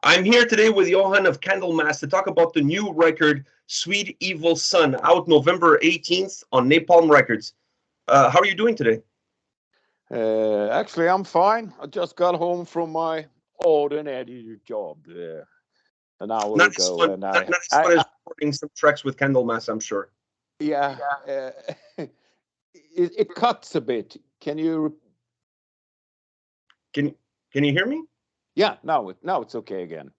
I'm here today with Johan of Candlemass to talk about the new record, Sweet Evil Sun, out November 18th on Napalm Records. How are you doing today? Actually, I'm fine. I just got home from my ordinary job an hour Not as ago, fun, and not as fun as recording some tracks with Candlemass, I'm sure. yeah, it cuts a bit. Can you? Can can you hear me? Yeah, now it's okay again.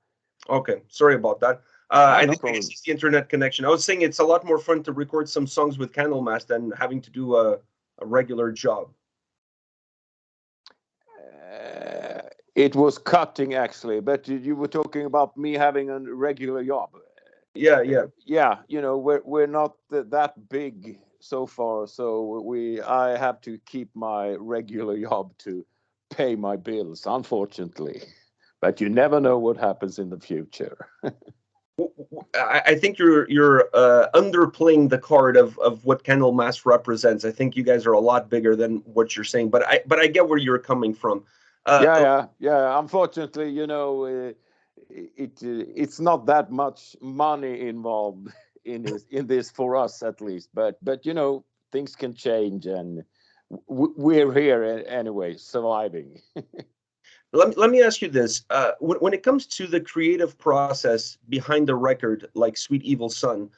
Okay, sorry about that. I No think maybe problem. it's the internet connection. I was saying it's a lot more fun to record some songs with Candlemass than having to do a regular job. It was cutting actually, but you were talking about me having a regular job. Yeah, yeah. Yeah, we're not that big so far, so I have to keep my regular job to pay my bills, unfortunately. But you never know what happens in the future. I think you're underplaying the card of what Candlemass represents. I think you guys are a lot bigger than what you're saying, but I get where you're coming from. Yeah. Unfortunately, it's not that much money involved in this for us at least. But things can change, and we're here anyway, surviving. Let me ask you this: when it comes to the creative process behind the record, like Sweet Evil Sun,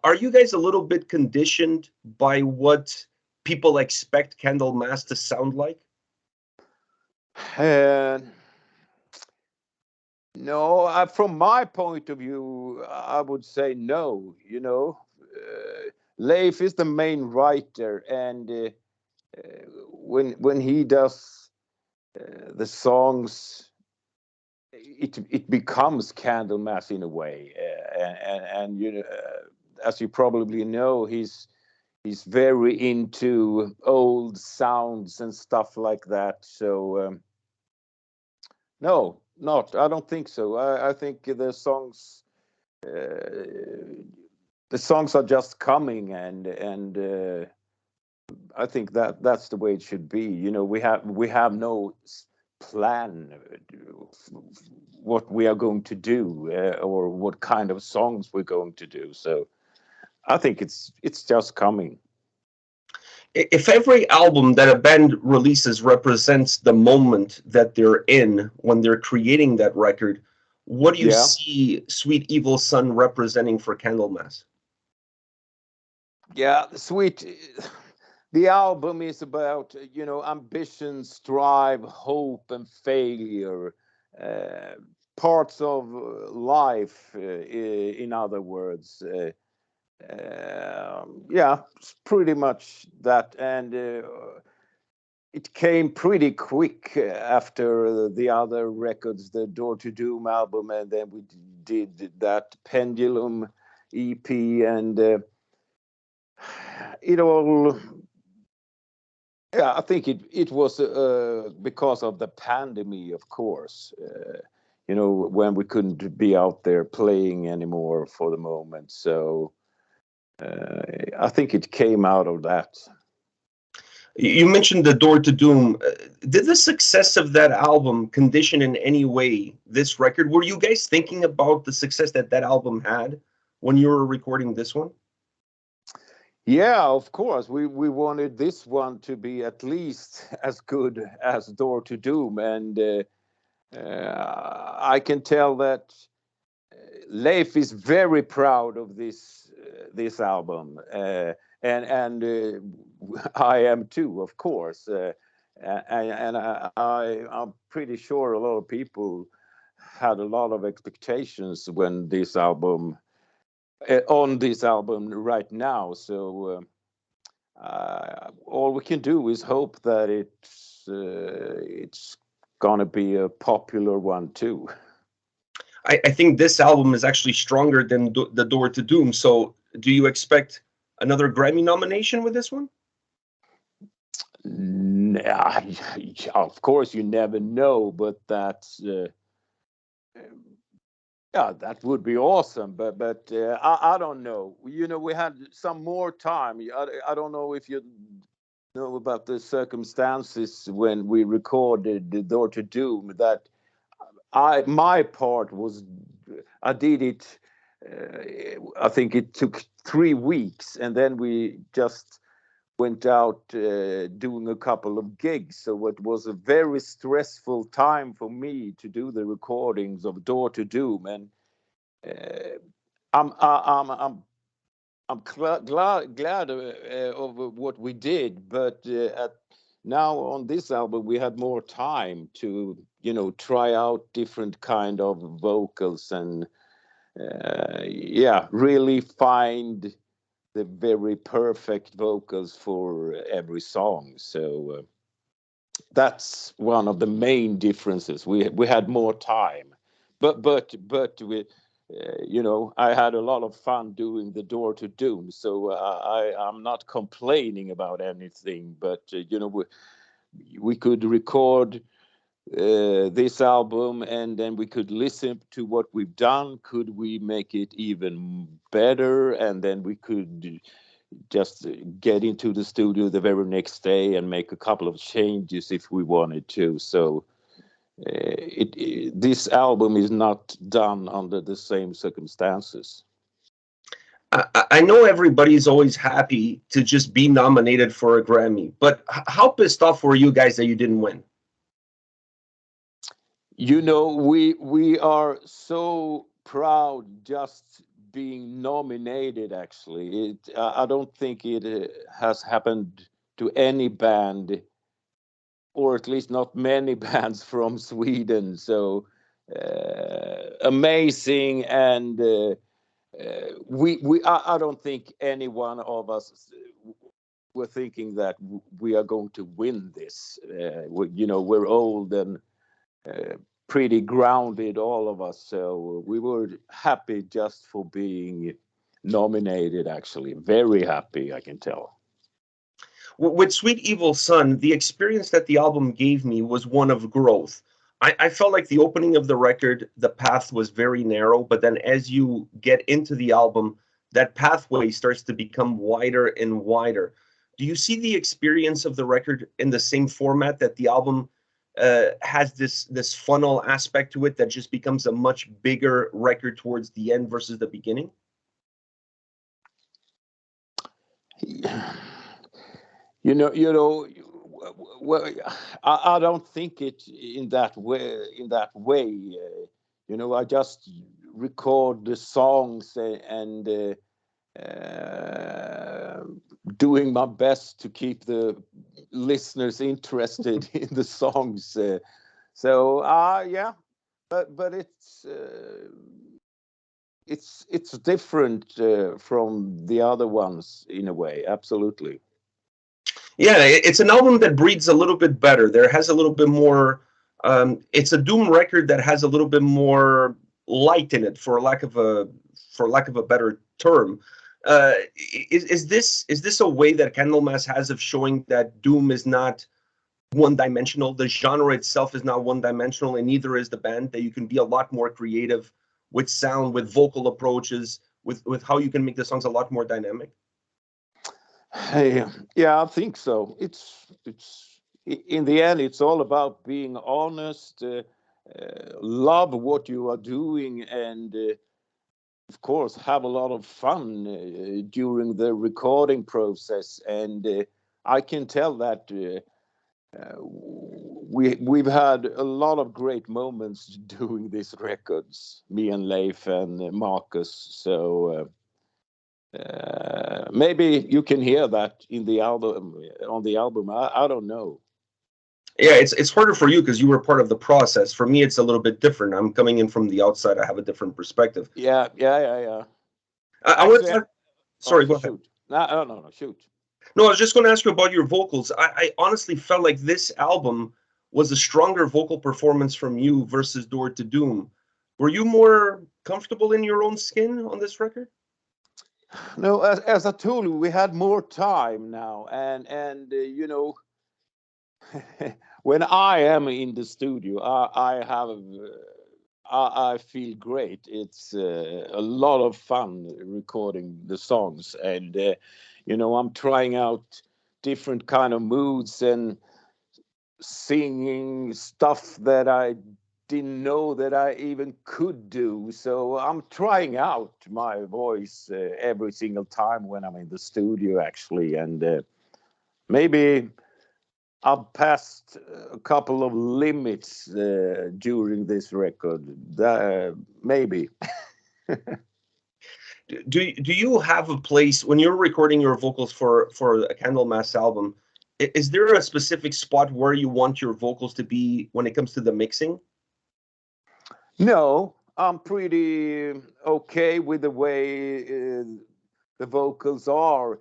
are you guys a little bit conditioned by what people expect Candlemass to sound like? Uh, no, from my point of view, I would say no. Leif is the main writer, and when he does the songs, it becomes Candlemass in a way, and as you probably know, he's very into old sounds and stuff like that. So no, not. I don't think so. I think the songs are just coming, and I think that's the way it should be. We have no plan what we are going to do, or what kind of songs we're going to do. So I think it's just coming. If every album that a band releases represents the moment that they're in when they're creating that record, what do you Yeah, see Sweet Evil Sun representing for Candlemass? yeah. Sweet. The album is about ambition, strive, hope, and failure. Uh, Parts of life, in other words. Yeah, it's pretty much that, and it came pretty quick after the other records, the Door to Doom album, and then we did that Pendulum EP, and it all. Yeah, I think it was because of the pandemic, of course. When we couldn't be out there playing anymore for the moment, so I think it came out of that. You mentioned the Door to Doom. Did the success of that album condition in any way this record? Were you guys thinking about the success that that album had when you were recording this one? Yeah, of course. We wanted this one to be at least as good as Door to Doom, and I can tell that Leif is very proud of this album, and I am too, of course. I'm pretty sure a lot of people had a lot of expectations when this album on this album right now. So all we can do is hope that it's gonna be a popular one too. I think this album is actually stronger than the Door to Doom. So, do you expect another Grammy nomination with this one? Nah, of course, you never know, but that's yeah, that would be awesome. But I don't know. We had some more time. I don't know if you know about the circumstances when we recorded the Door to Doom. That my part was, I did it. I think it took 3 weeks, and then we just went out doing a couple of gigs. So it was a very stressful time for me to do the recordings of Door to Doom, and uh, I'm glad of what we did, but now on this album we had more time to try out different kind of vocals and really find the very perfect vocals for every song. So that's one of the main differences. We had more time, but we. I had a lot of fun doing the Door to Doom, so I'm not complaining about anything. But we could record this album, and then we could listen to what we've done. Could we make it even better? And then we could just get into the studio the very next day and make a couple of changes if we wanted to. So this album is not done under the same circumstances. I know everybody's always happy to just be nominated for a Grammy, but how pissed off were you guys that you didn't win? We are so proud just being nominated. Actually, I don't think it has happened to any band, or at least not many bands from Sweden. So amazing, and I don't think any one of us were thinking that we are going to win this. We're old and pretty grounded, all of us. So we were happy just for being nominated. Actually, very happy, I can tell. With Sweet Evil Son, the experience that the album gave me was one of growth. I felt like the opening of the record, the path was very narrow, but then as you get into the album, that pathway starts to become wider and wider. Do you see the experience of the record in the same format that the album has this funnel aspect to it that just becomes a much bigger record towards the end versus the beginning? Well, I don't think it in that way. I just record the songs and doing my best to keep the listeners interested in the songs. Yeah, but it's different from the other ones in a way. Absolutely. Yeah, it's an album that breathes a little bit better. There has a little bit more. It's a Doom record that has a little bit more light in it, for lack of a better term. Is this a way that Candlemass has of showing that Doom is not one dimensional? The genre itself is not one dimensional, and neither is the band. That you can be a lot more creative with sound, with vocal approaches, with how you can make the songs a lot more dynamic. Hey, yeah, I think so. It's in the end, it's all about being honest, love what you are doing, and of course, have a lot of fun during the recording process. And I can tell that we've had a lot of great moments doing these records, me and Leif and Marcus. So. Maybe you can hear that in the album on the album. I don't know. Yeah, it's harder for you because you were part of the process. For me, it's a little bit different. I'm coming in from the outside. I have a different perspective. Yeah. I want Actually, to. Sorry, go ahead. shoot. No, shoot. No, I was just going to ask you about your vocals. I honestly felt like this album was a stronger vocal performance from you versus Door to Doom. Were you more comfortable in your own skin on this record? No, as I told you, we had more time now, and when I am in the studio, I feel great. It's a lot of fun recording the songs, and I'm trying out different kind of moods and singing stuff that I didn't know that I even could do. So I'm trying out my voice every single time when I'm in the studio, actually. And maybe I've passed a couple of limits during this record. Maybe. Do you have a place when you're recording your vocals for a Candlemass album? Is there a specific spot where you want your vocals to be when it comes to the mixing? No, I'm pretty okay with the way the vocals are.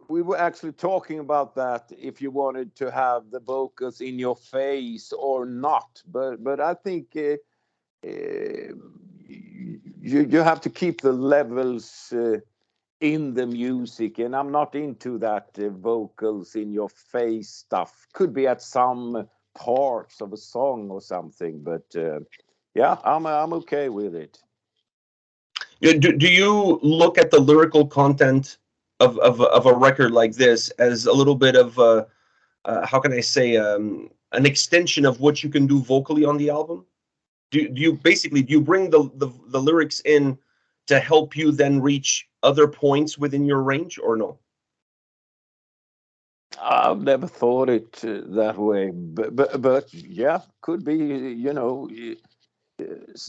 We were actually talking about that, if you wanted to have the vocals in your face or not. But I think you have to keep the levels in the music, and I'm not into that vocals in your face stuff. Could be at some parts of a song or something, but yeah, I'm okay with it. Do you look at the lyrical content of a record like this as a little bit of how can I say, an extension of what you can do vocally on the album? Do you basically, do you bring the lyrics in to help you then reach other points within your range, or no? I've never thought it that way, but yeah, could be. You know,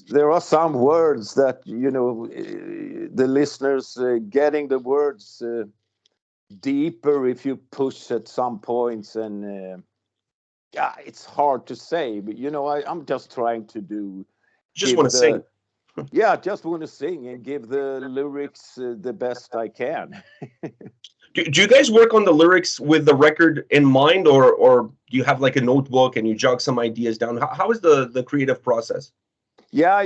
there are some words that the listeners getting the words deeper if you push at some points, and yeah, it's hard to say. But I'm just trying to Just want give to sing. the yeah, just want to sing and give the lyrics the best I can. Do you guys work on the lyrics with the record in mind, or do you have like a notebook and you jog some ideas down? How is the creative process? Yeah,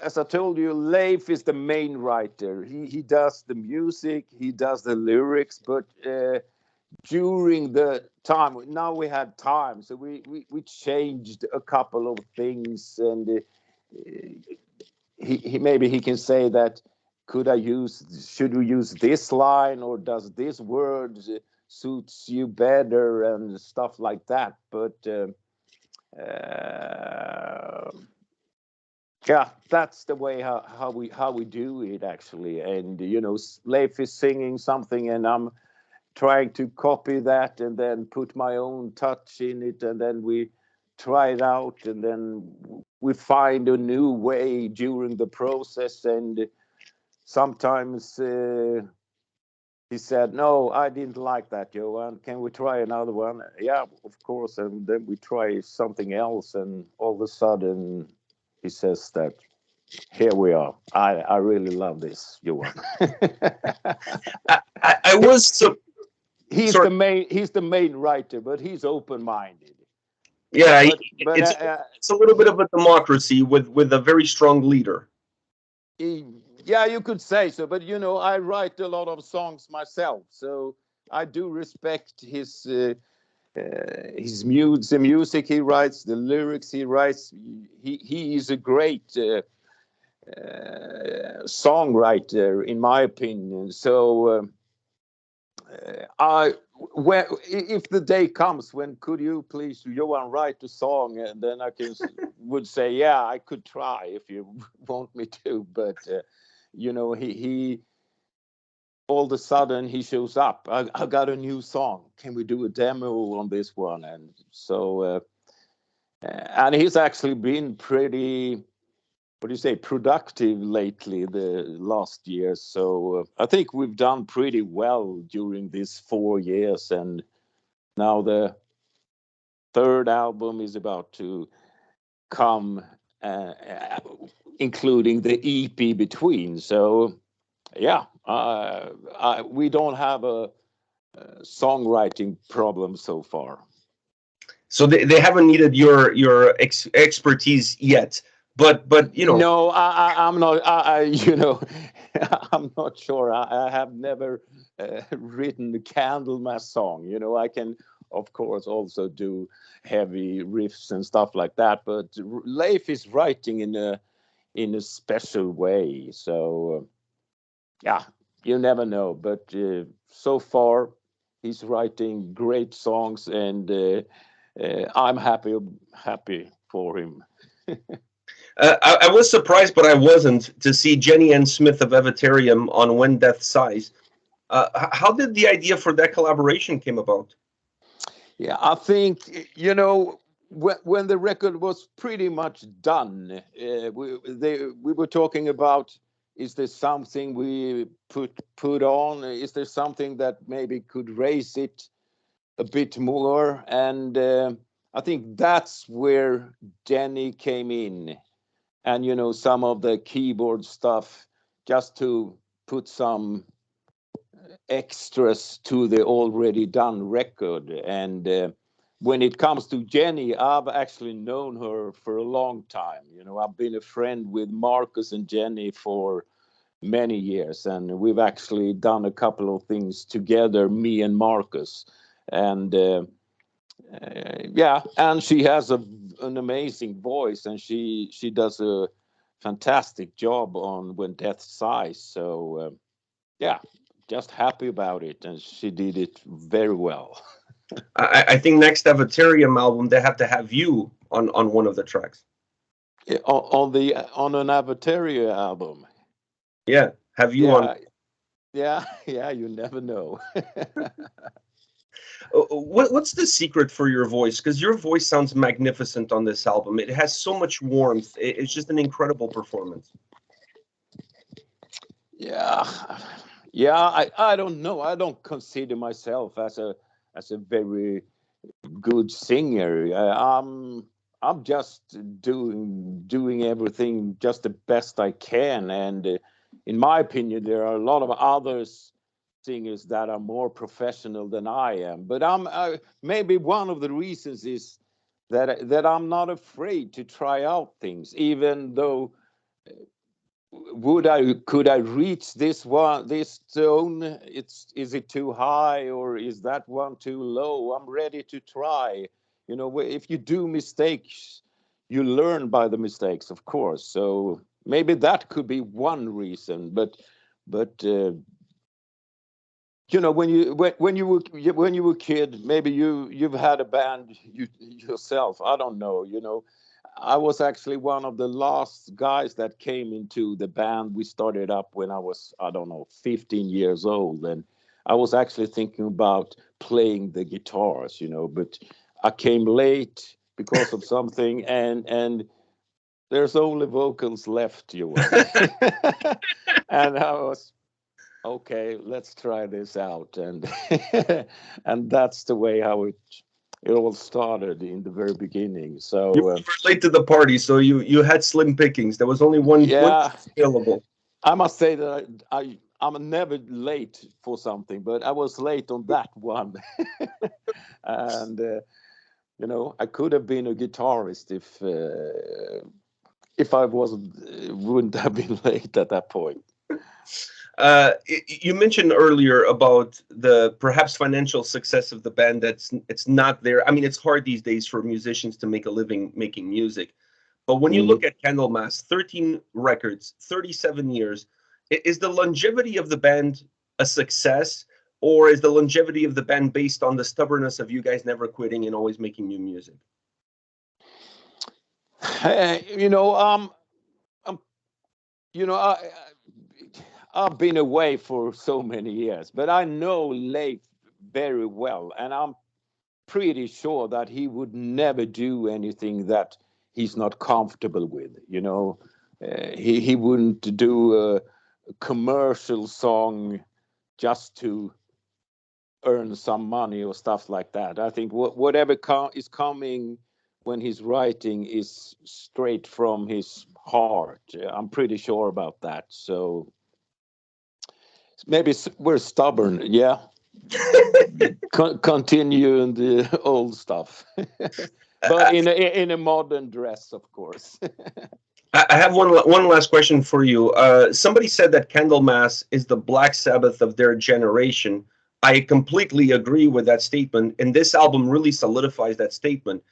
as I told you, Leif is the main writer. He does the music, he does the lyrics, but during the time, now we had time, so we changed a couple of things, and he maybe he can say that, should we use this line, or does this word suits you better, and stuff like that. But yeah, that's the way how we do it, actually. And Leif is singing something, and I'm trying to copy that and then put my own touch in it, and then we try it out, and then we find a new way during the process. And sometimes he said, "No, I didn't like that, Johan. Can we try another one?" Yeah, of course. And then we try something else, and all of a sudden he says that, "Here we are. I really love this, Johan." I was so he's sorry. the main writer, but he's open-minded. Yeah, But it's a little bit of a democracy with a very strong leader. yeah, you could say so. But I write a lot of songs myself, so I do respect his moods, the music he writes, the lyrics he writes. He is a great songwriter, in my opinion. So if the day comes when, could you please, Johan, write a song, and then I would say, yeah, I could try if you want me to. But he all of a sudden he shows up. I got a new song. Can we do a demo on this one? And so and he's actually been pretty, what do you say, productive lately, the last year. So I think we've done pretty well during these 4 years, and now the third album is about to come, including the EP between. So yeah, we don't have a songwriting problem so far. So they haven't needed your expertise yet. But No, I'm not. I'm not sure. I have never written a Candlemass song. I can, of course, also do heavy riffs and stuff like that. But Leif is writing in a special way. So yeah, you never know. But so far, he's writing great songs, and I'm happy for him. I was surprised, but I wasn't, to see Jenny Ann Smith of Evaterium on When Death Sighs. How did the idea for that collaboration came about? Yeah, I think, when the record was pretty much done, we were talking about, is there something we put on? Is there something that maybe could raise it a bit more? And I think that's where Jenny came in, and some of the keyboard stuff, just to put some extras to the already done record. And when it comes to Jenny, I've actually known her for a long time. I've been a friend with Marcus and Jenny for many years, and we've actually done a couple of things together, me and Marcus. And yeah, and she has an amazing voice, and she does a fantastic job on When Death Sighs. So yeah, just happy about it, and she did it very well. I think next Evaterium album they have to have you on one of the tracks. Yeah, on an Avateria album. Yeah, have you on. Yeah, yeah, yeah. You never know. What's the secret for your voice? Because your voice sounds magnificent on this album. It has so much warmth. It's just an incredible performance. Yeah, yeah. I don't know. I don't consider myself as a very good singer. I'm just doing everything just the best I can, and in my opinion, there are a lot of others singers that are more professional than I am. But maybe one of the reasons is that I'm not afraid to try out things, even though could I reach this tone? Is it too high, or is that one too low? I'm ready to try. If you do mistakes, you learn by the mistakes, of course. So maybe that could be one reason. But when you were a kid, maybe you've had a band yourself. I don't know. I was actually one of the last guys that came into the band. We started up when I was, I don't know, 15 years old, and I was actually thinking about playing the guitars, but I came late because of something, and there's only vocals left, Johan. And I was, okay, let's try this out, and and that's the way how it all started in the very beginning. You So were late to the party, so you had slim pickings. There was only one yeah, available. I must say that I'm never late for something, but I was late on that one. And I could have been a guitarist if I wasn't wouldn't have been late at that point. You mentioned earlier about the perhaps financial success of the band. It's not there. I mean, it's hard these days for musicians to make a living making music. But when you look Mhm. at Candlemass, 13 records, 37 years, is the longevity of the band a success, or is the longevity of the band based on the stubbornness of you guys never quitting and always making new music? You know, um, you know, I've been away for so many years, but I know Leif very well, and I'm pretty sure that he would never do anything that he's not comfortable with. He wouldn't do a commercial song just to earn some money or stuff like that. I think whatever is coming when he's writing is straight from his heart. I'm pretty sure about that. So maybe we're stubborn. Yeah, continue the old stuff, but I, in a modern dress, of course. I have one last question for you. Somebody said that Candlemass is the Black Sabbath of their generation. I completely agree with that statement, and this album really solidifies that statement.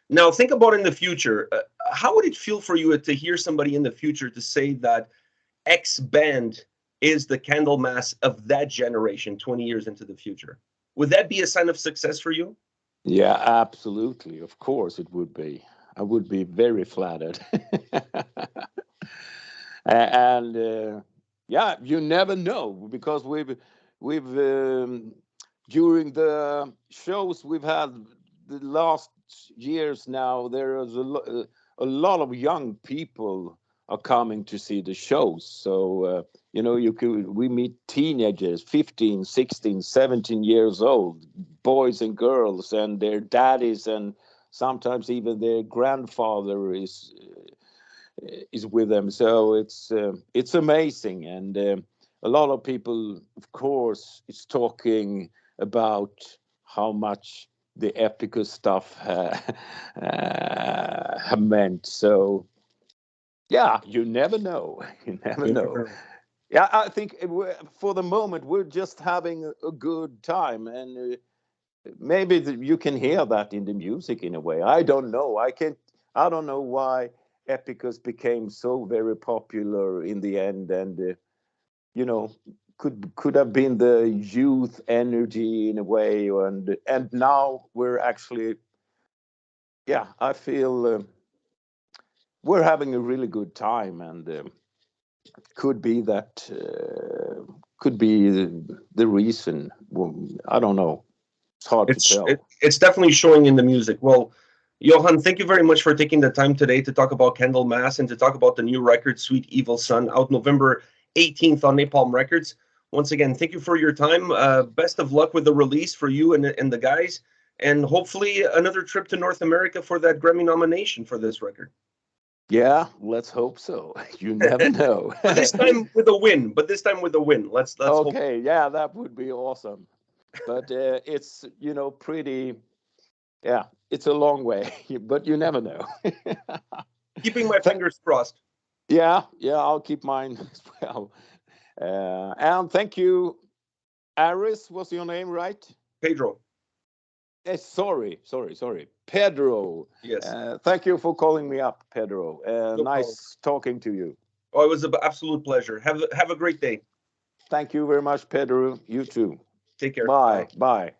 Now, think about in the future. How would it feel for you to hear somebody in the future to say that X band is the Candlemass of that generation 20 years into the future? Would that be a sign of success for you? Yeah, absolutely. Of course, it would be. I would be very flattered. And yeah, you never know, because we've during the shows we've had the last years now, there is a lot of young people are coming to see the shows. So we meet teenagers, 15, 16, 17 years old, boys and girls, and their daddies, and sometimes even their grandfather is with them. So it's amazing. And a lot of people, of course, is talking about how much the Epicus stuff have meant. So yeah, you never know. You never know. Yeah, I think for the moment we're just having a good time, and maybe you can hear that in the music in a way. I don't know. I don't know why Epicus became so very popular in the end, and you know, could have been the youth energy in a way, and now we're actually, yeah, I feel we're having a really good time, and could be that could be the reason. Well, I don't know. It's hard to tell. It's definitely showing in the music. Well, Johan, thank you very much for taking the time today to talk about Candlemass and to talk about the new record, Sweet Evil Sun, out November 18th on Napalm Records. Once again, thank you for your time. Best of luck with the release for you and the guys, and hopefully another trip to North America for that Grammy nomination for this record. Yeah, let's hope so. You never know. But this time with a win. Let's okay, hope. Yeah, that would be awesome. But it's pretty. Yeah, it's a long way, but you never know. Keeping my fingers crossed. Yeah, I'll keep mine as well. And thank you, Aris was your name, right? Pedro. Sorry, Pedro. Yes. Thank you for calling me up, Pedro. No nice talking to you. Oh, it was an absolute pleasure. Have a great day. Thank you very much, Pedro. You too. Take care. Bye. Bye.